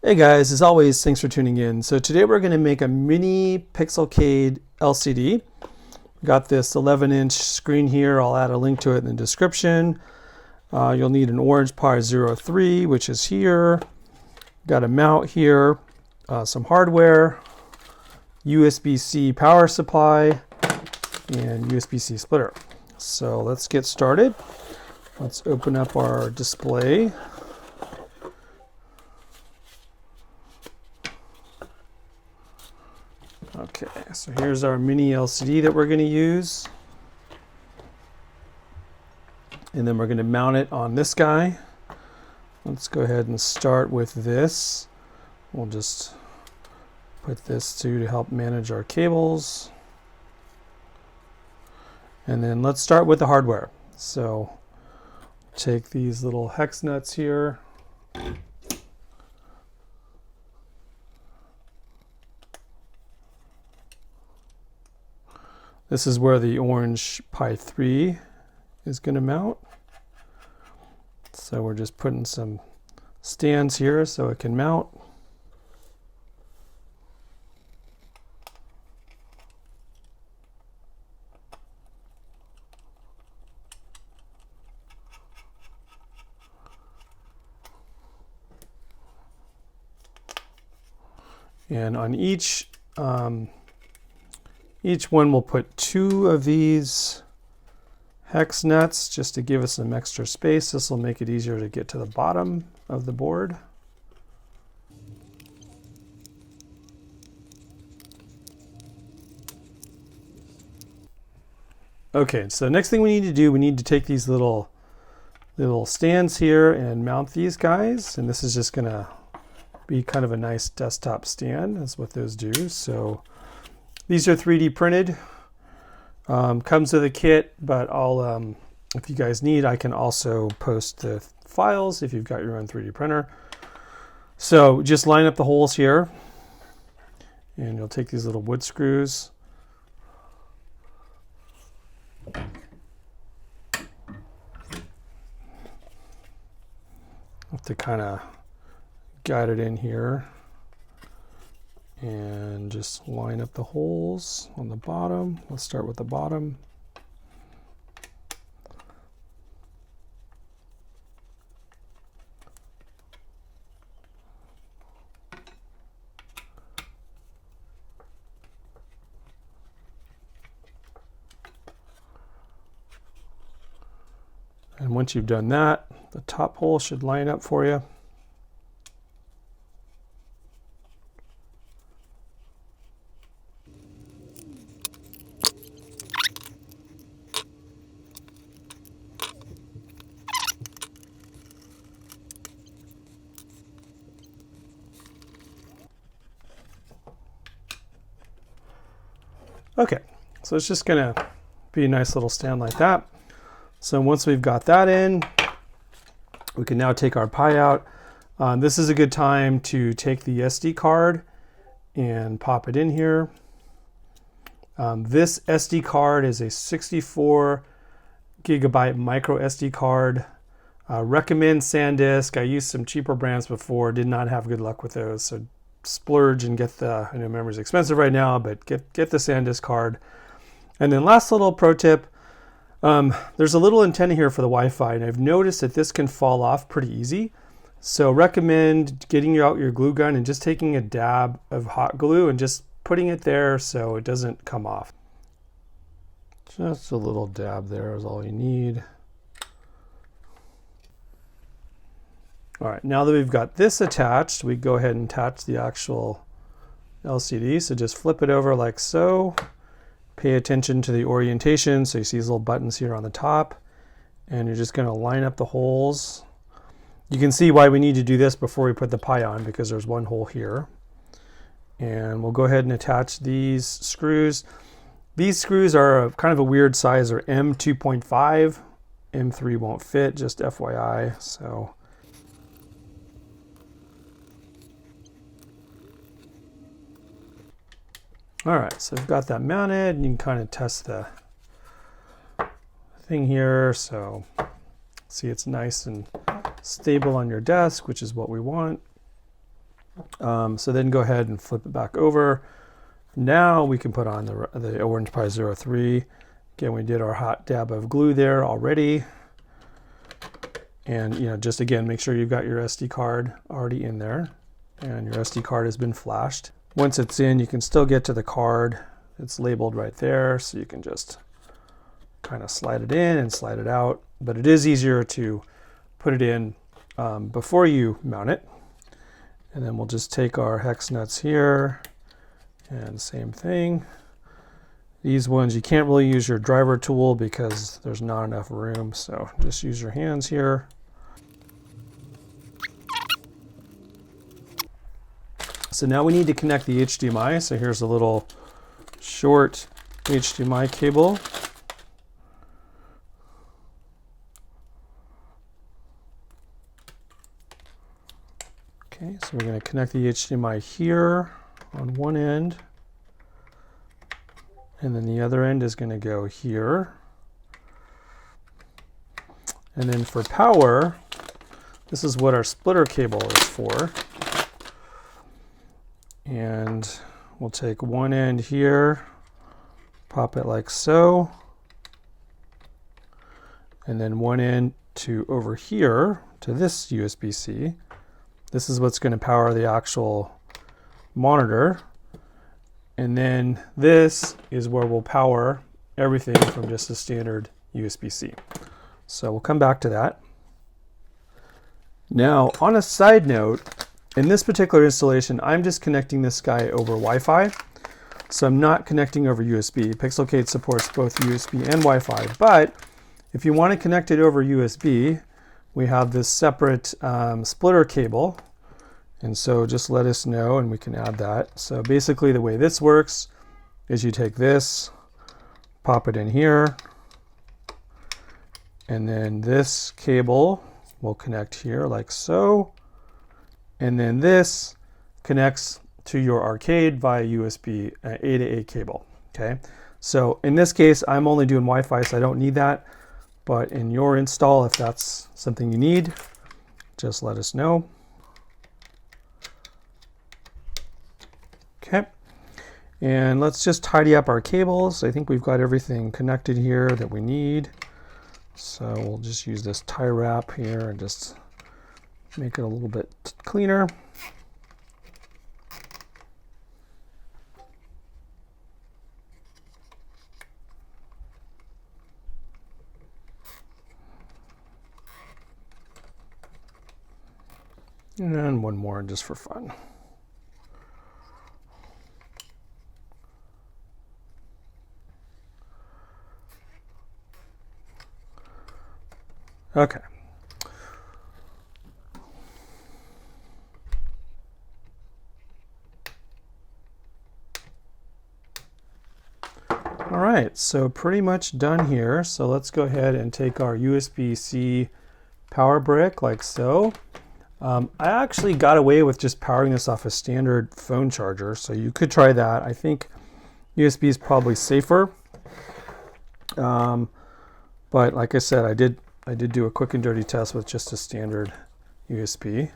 Hey guys, as always, thanks for tuning in. So today we're going to make a mini Pixelcade LCD. Got this 11-inch screen here. I'll add a link to it in the description. You'll need an orange Pi 03, which is here. Got a mount here, some hardware, USB-C power supply, and USB-C splitter. So let's get started. Let's open up our display. Okay, so here's our mini LCD that we're going to use. And then we're going to mount it on this guy. Let's go ahead and start with this. We'll just put this to help manage our cables. And then let's start with the hardware. So take these little hex nuts here. This is where the orange Pi 3 is going to mount. So we're just putting some stands here so it can mount. And on each one we'll put 2 of these hex nuts just to give us some extra space. This will make it easier to get to the bottom of the board. Okay, so the next thing we need to do, we need to take these little stands here and mount these guys. And this is just gonna be kind of a nice desktop stand. That's what those do. So these are 3D printed. Comes with a kit, but I'll, if you guys need, I can also post the files if you've got your own 3D printer. So just line up the holes here, and you'll take these little wood screws. Have to kind of guide it in here. And just line up the holes on the bottom. Let's start with the bottom. And once you've done that, the top hole should line up for you. Okay, so it's just gonna be a nice little stand like that. So once we've got that in, we can now take our Pi out. This is a good time to take the SD card and pop it in here. This SD card is a 64 gigabyte micro SD card. Recommend SanDisk. I used some cheaper brands before, did not have good luck with those. So splurge and get the, I know memory is expensive right now, but get the SanDisk card. And then last little pro tip, there's a little antenna here for the Wi-Fi, and I've noticed that this can fall off pretty easy. So recommend getting out your glue gun and just taking a dab of hot glue and just putting it there so it doesn't come off. Just a little dab there is all you need. All right, now that we've got this attached, we go ahead and attach the actual LCD. So just flip it over like so. Pay attention to the orientation. So you see these little buttons here on the top, and you're just gonna line up the holes. You can see why we need to do this before we put the Pi on, because there's one hole here. And we'll go ahead and attach these screws. These screws are kind of a weird size. They're M2.5. M3 won't fit, just FYI. So all right, so I've got that mounted, and you can kind of test the thing here. So see, it's nice and stable on your desk, which is what we want. So then go ahead and flip it back over. Now we can put on the Orange Pi 03. Again, we did our hot dab of glue there already. And just again, make sure you've got your SD card already in there and your SD card has been flashed. Once it's in, you can still get to the card. It's labeled right there, so you can just kind of slide it in and slide it out. But it is easier to put it in before you mount it. And then we'll just take our hex nuts here and same thing. These ones, you can't really use your driver tool because there's not enough room. So just use your hands here. So now we need to connect the HDMI. So here's a little short HDMI cable. Okay, so we're going to connect the HDMI here on one end, and then the other end is going to go here. And then for power, this is what our splitter cable is for. And we'll take one end here, pop it like so, and then one end to over here to this USB-C. This is what's going to power the actual monitor. And then this is where we'll power everything from just a standard USB-C. So we'll come back to that. Now, on a side note, in this particular installation, I'm just connecting this guy over Wi-Fi. So I'm not connecting over USB. Pixelcade supports both USB and Wi-Fi. But if you want to connect it over USB, we have this separate splitter cable. And so just let us know and we can add that. So basically the way this works is you take this, pop it in here, and then this cable will connect here like so. And then this connects to your arcade via USB A to A cable, okay? So in this case, I'm only doing Wi-Fi, so I don't need that. But in your install, if that's something you need, just let us know. Okay, and let's just tidy up our cables. I think we've got everything connected here that we need. So we'll just use this tie wrap here and just make it a little bit cleaner. And one more just for fun. Okay. All right, so pretty much done here. So let's go ahead and take our USB-C power brick like so. I actually got away with just powering this off a standard phone charger, so you could try that. I think USB is probably safer. But like I said, I did do a quick and dirty test with just a standard USB.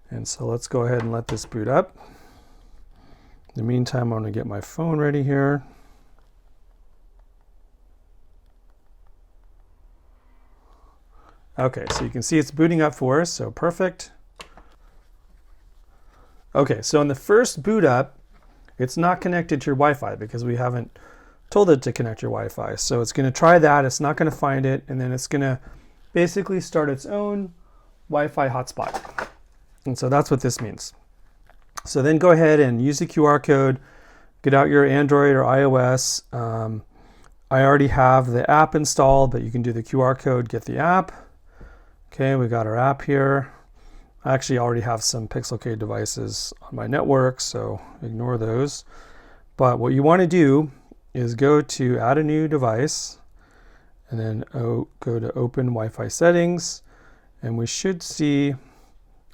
And so let's go ahead and let this boot up. In the meantime, I'm going to get my phone ready here. Okay, so you can see it's booting up for us, so perfect. Okay, so in the first boot up, it's not connected to your Wi-Fi because we haven't told it to connect your Wi-Fi. So it's going to try that, it's not going to find it, and then it's going to basically start its own Wi-Fi hotspot. And so that's what this means. So then go ahead and use the QR code, get out your Android or iOS. I already have the app installed, but you can do the QR code, get the app. Okay, we got our app here. I actually already have some Pixelcade devices on my network, so ignore those. But what you want to do is go to add a new device and then go to open Wi-Fi settings, and we should see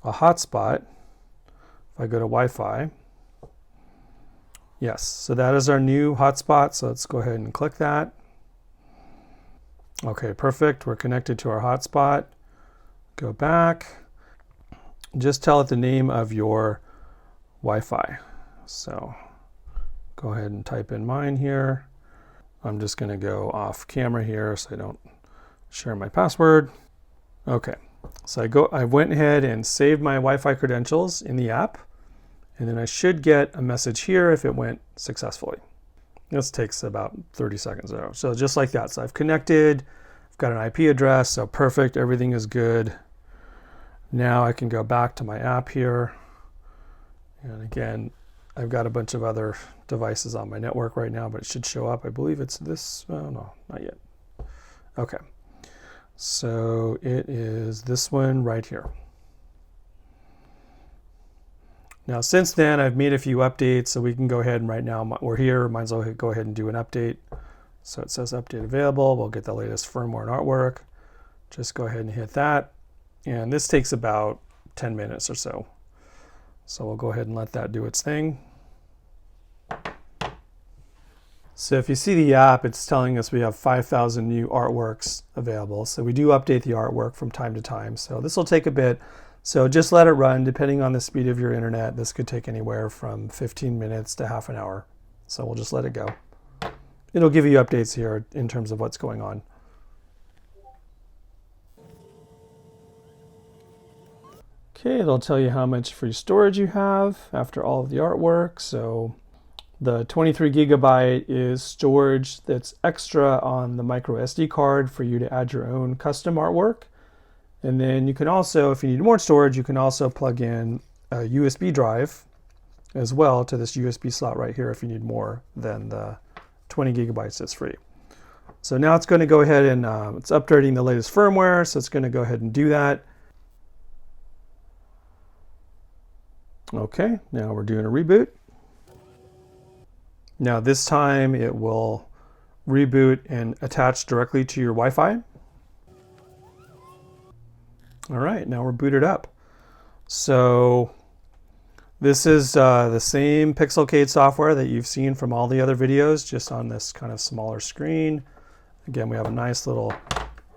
a hotspot. If I go to Wi-Fi, yes, so that is our new hotspot. So let's go ahead and click that. Okay, perfect. We're connected to our hotspot. Go back. Just tell it the name of your Wi-Fi. So go ahead and type in mine here. I'm just going to go off camera here so I don't share my password. Okay, so I went ahead and saved my Wi-Fi credentials in the app, and then I should get a message here if it went successfully. This takes about 30 seconds though. So just like that. So I've connected, I've got an IP address, so perfect, everything is good. Now I can go back to my app here. And again, I've got a bunch of other devices on my network right now, but it should show up. I believe it's this, oh no, not yet. Okay, so it is this one right here. Now, since then, I've made a few updates, so we can go ahead and right now, we're here, might as well go ahead and do an update. So it says update available. We'll get the latest firmware and artwork. Just go ahead and hit that. And this takes about 10 minutes or so. So we'll go ahead and let that do its thing. So if you see the app, it's telling us we have 5,000 new artworks available. So we do update the artwork from time to time. So this will take a bit. So just let it run. Depending on the speed of your internet, this could take anywhere from 15 minutes to half an hour. So we'll just let it go. It'll give you updates here in terms of what's going on. Okay, it'll tell you how much free storage you have after all of the artwork. So the 23 gigabyte is storage that's extra on the micro SD card for you to add your own custom artwork. And then you can also, if you need more storage, you can also plug in a USB drive as well to this USB slot right here if you need more than the 20 gigabytes that's free. So now it's going to go ahead and it's updating the latest firmware, so it's going to go ahead and do that. Okay, now we're doing a reboot. Now this time it will reboot and attach directly to your Wi-Fi. All right, now we're booted up. So this is the same Pixelcade software that you've seen from all the other videos, just on this kind of smaller screen. Again, we have a nice little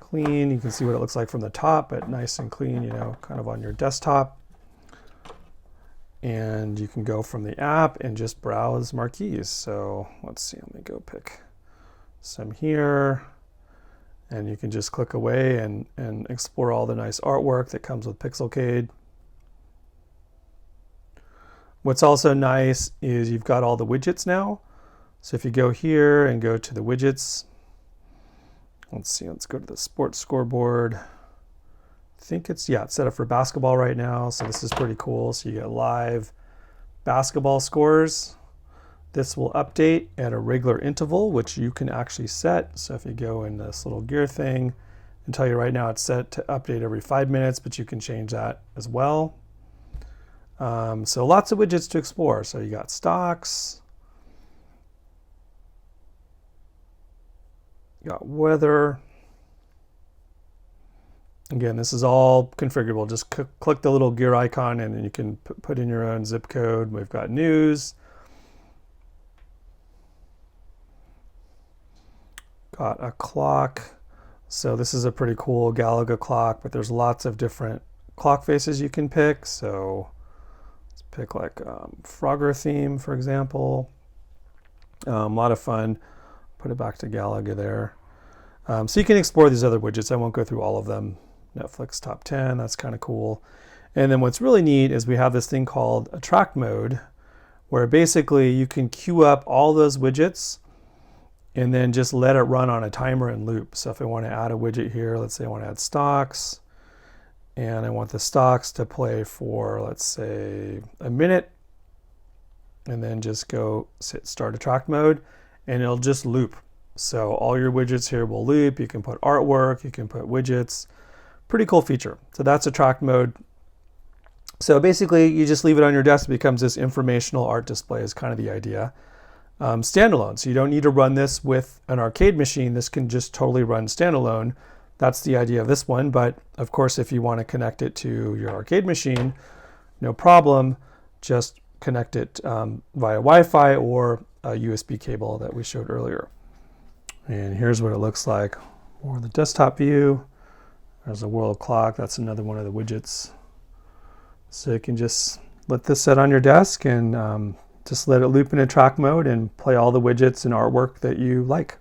clean. You can see what it looks like from the top, but nice and clean, you know, kind of on your desktop. And you can go from the app and just browse marquees. So let's see, let me go pick some here. And you can just click away and explore all the nice artwork that comes with Pixelcade. What's also nice is you've got all the widgets now. So if you go here and go to the widgets, let's see, let's go to the sports scoreboard. I think it's set up for basketball right now. So this is pretty cool. So you get live basketball scores. This will update at a regular interval, which you can actually set. So if you go in this little gear thing, and tell you right now it's set to update every 5 minutes, but you can change that as well. So lots of widgets to explore. So you got stocks, you got weather. Again, this is all configurable. Just click the little gear icon and then you can put in your own zip code. We've got news. Got a clock. So this is a pretty cool Galaga clock, but there's lots of different clock faces you can pick. So let's pick like Frogger theme, for example. A lot of fun. Put it back to Galaga there. So you can explore these other widgets. I won't go through all of them. Netflix top 10, that's kind of cool. And then what's really neat is we have this thing called a track mode, where basically you can queue up all those widgets and then just let it run on a timer and loop. So if I want to add a widget here, let's say I want to add stocks, and I want the stocks to play for, let's say, a minute, and then just go start a track mode, and it'll just loop. So all your widgets here will loop. You can put artwork, you can put widgets. Pretty cool feature. So that's a track mode. So basically you just leave it on your desk. It becomes this informational art display is kind of the idea. Standalone. So you don't need to run this with an arcade machine. This can just totally run standalone. That's the idea of this one. But of course, if you want to connect it to your arcade machine, no problem. Just connect it via Wi-Fi or a USB cable that we showed earlier. And here's what it looks like. Or the desktop view. There's a world clock. That's another one of the widgets. So you can just let this sit on your desk and just let it loop into track mode and play all the widgets and artwork that you like.